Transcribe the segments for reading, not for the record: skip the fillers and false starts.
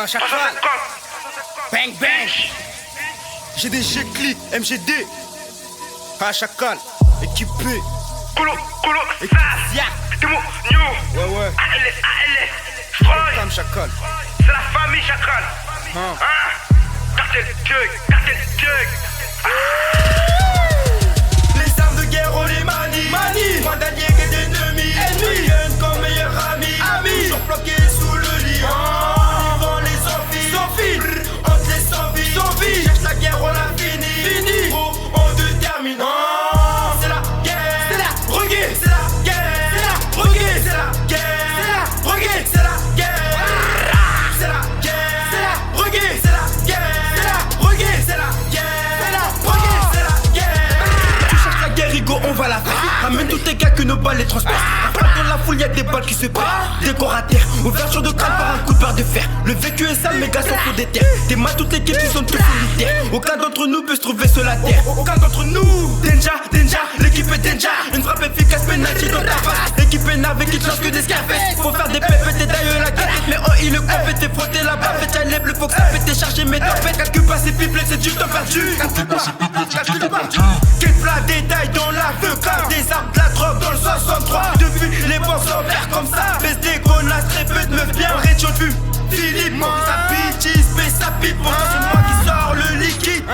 Chaque fois. Bang bang. GDG Click, MGD. Chacal, équipé. Colo, sas. Ya. Demo, new. Ouais. ALS. Freud. Comme Chacal. C'est la famille Chacal. Cartel Jug. Les armes de guerre, on les manie. Moins d'alliés que d'ennemis. Viennent comme meilleurs amis. Toujours bloqués sous le lit. Devant les Sophie. Entre les sans vie. Cherche la guerre, on l'a fini. Gros, on détermine. C'est la guerre. C'est la reggae. C'est la guerre. C'est la reggae. C'est la guerre. C'est la reggae. C'est la guerre. C'est la guerre. C'est la reggae. C'est la guerre. C'est la reggae. C'est la guerre. C'est la reggae. C'est la guerre. Tu cherches la guerre, Rigo, on va la faire. Ramène tous tes gars que nos balles les transpercent. Dans la foule, y'a des balles qui se perdent. Décor à terre, ouverture de crâne par un coup de barre de fer. Le vécu est sale, mes gars sont pour des terres. Tes mains, toute l'équipe, ils sont tous solitaires. Aucun d'entre nous peut se trouver sur la terre. Aucun d'entre nous. Danger, l'équipe est danger. Une frappe efficace, penalty dans ta face. L'équipe est navet qui te lance que des scarfaces. Faut faire des pépettes et d'ailleurs la gueule. Mais oh, il le compte, t'es frotté la barre. Faites les bleus, faut que ça pète, chargé, mais t'en fais. Calcule pas, c'est pipelé, c'est du temps perdu. Calcule pas. Quel plat détail dans la feu, des armes, de la drogue dans le 63. Depuis les bancs sont verts comme ça. Baisse des connasses, très peu de meufs bien. Rétion de vue. Philippe, sa bitch, baisse sa pipe. Pourtant c'est moi qui sors le liquide.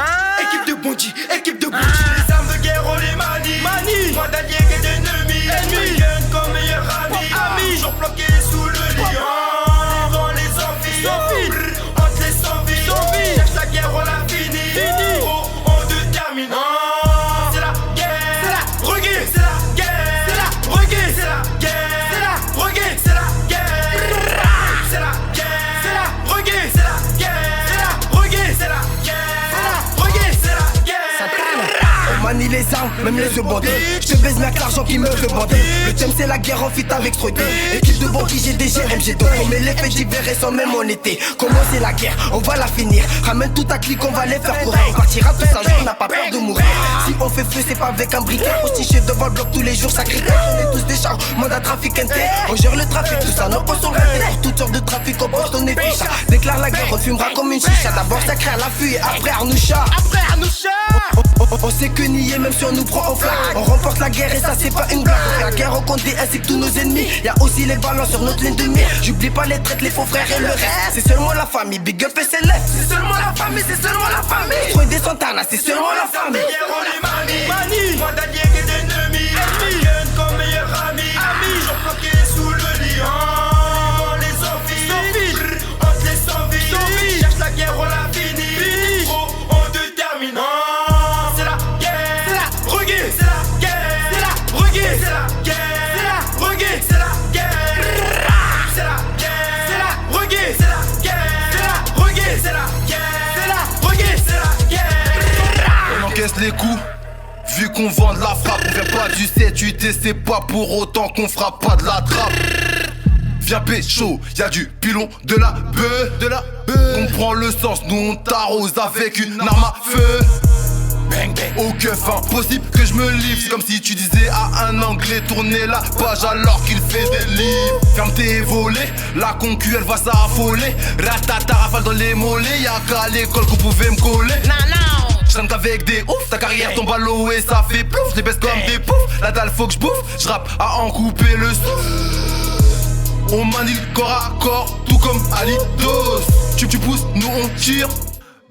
Équipe de bandits. Les armes de guerre, on les manie. Moins d'alliés que d'ennemis. Viennent comme meilleurs amis. Toujours bloqués sous le lit. Devant les Sophie. Entre les sans vie. Cherche la guerre, on l'a fini. Gros, on détermine. C'est la guerre. C'est la reggae. C'est la guerre. C'est la reggae. C'est la guerre. C'est la reggae. C'est la guerre. C'est la guerre. C'est la reggae. C'est la guerre. C'est la reggae. C'est la guerre. C'est la reggae. C'est la guerre. On manie les armes, même les abandons. Je te baise bien que l'argent qui me fait bander. Le thème c'est la guerre en fit avec Stroké. Équipe de bandits, GDG, MG2. On met les faits divers et sans même en été. Comment c'est la guerre, on va la finir. Ramène tout ta clique, on va les faire courir. On partira tous un jour, on n'a pas peur de mourir. Si on fait feu, c'est pas avec un briquet. Postiché devant le bloc tous les jours, ça crie. On est tous des chars, mandat trafic NT. On gère le trafic, tout ça, nos postes sont ratés. Pour toutes sortes de trafic, on poste, on est ficha. Déclare la guerre, on fumera comme une chicha. D'abord ça crée à la fuite, après Arnoucha. On sait que nier même si on nous prend en flaque. On remporte la guerre et ça c'est pas une blague. On fait la guerre au compté ainsi que tous nos ennemis. Y'a aussi les ballons sur notre ligne de mire. J'oublie pas les traites, les faux frères et le reste. C'est seulement la famille, big up et c'est left. C'est seulement la famille, c'est seulement la famille. Trop des Santana, c'est seulement la famille. Guerre, on les manie. Moins d'alliés que d'ennemis. Viennent comme meilleurs amis. Toujours bloqués sous le lit. Devant les Sophie. Entre les sans vie. Cherche la guerre, on l'a fini. Gros, on détermine. C'est la guerre. C'est la reggae. C'est la guerre. C'est la reggae. C'est la guerre. C'est la reggae. C'est la guerre. C'est la guerre. C'est la reggae. C'est la guerre. C'est la reggae. C'est la guerre. C'est la reggae. C'est la guerre. On encaisse les coups. Vu qu'on vend de la frappe, on fait pas du 7-8 et c'est pas pour autant qu'on fera pas de la trappe. Viens pécho, y'a du pilon, de la bœuf. Comprends le sens, nous on t'arrose avec une arme à feu. Bang bang. Au keuf, impossible que je me livre. C'est comme si tu disais à un anglais tourner la page alors qu'il fait des livres. Ferme tes volets, la concu elle va s'affoler. Ratata rafale dans les mollets. Y'a qu'à l'école qu'on pouvait me coller. J'traîne qu'avec des ouf, ta carrière tombe à l'eau et ça fait plouf. J'les baisse comme des poufs, la dalle faut que j'bouffe. J'rappe à en couper le souffle. On manie le corps à corps, tout comme Alidos. Tu pousses, nous on tire.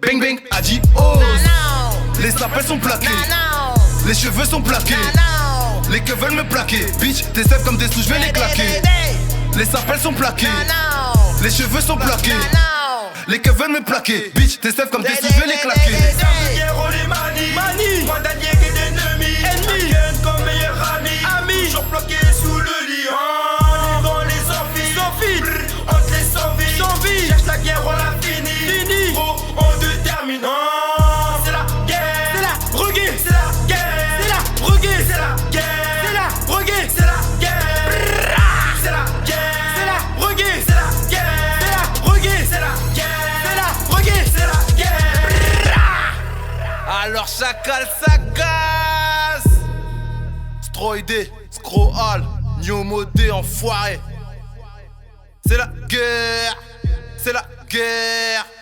Bang bang, adios. Les sapelles sont plaqués. Les cheveux sont plaqués. Les keufs veulent me plaquer. Bitch, t'es safe comme des sous, j'vais les claquer. Les sapelles sont plaqués. Les cheveux sont plaqués. Les keufs veulent me plaquer. Bitch, t'es safe comme des sous, j'vais les claquer. Les armes de guerre, on les manie. Moins d'alliés que d'ennemis. Viennent comme meilleurs amis. Toujours bloqués sous le lit. Devant les Sophie. Entre les sans vie. Cherche la guerre, on l'a fini. Gros, on détermine. C'est la guerre. C'est la reggae. C'est la guerre. C'est la reggae. C'est la guerre. C'est la reggae. C'est la guerre. C'est la guerre. C'est la reggae. C'est la guerre. C'est la reggae. C'est la guerre. C'est la reggae. C'est la guerre. Alors chacal ça casse. Stroidé, Scroal, Niomodé enfoiré. C'est la guerre. C'est la guerre.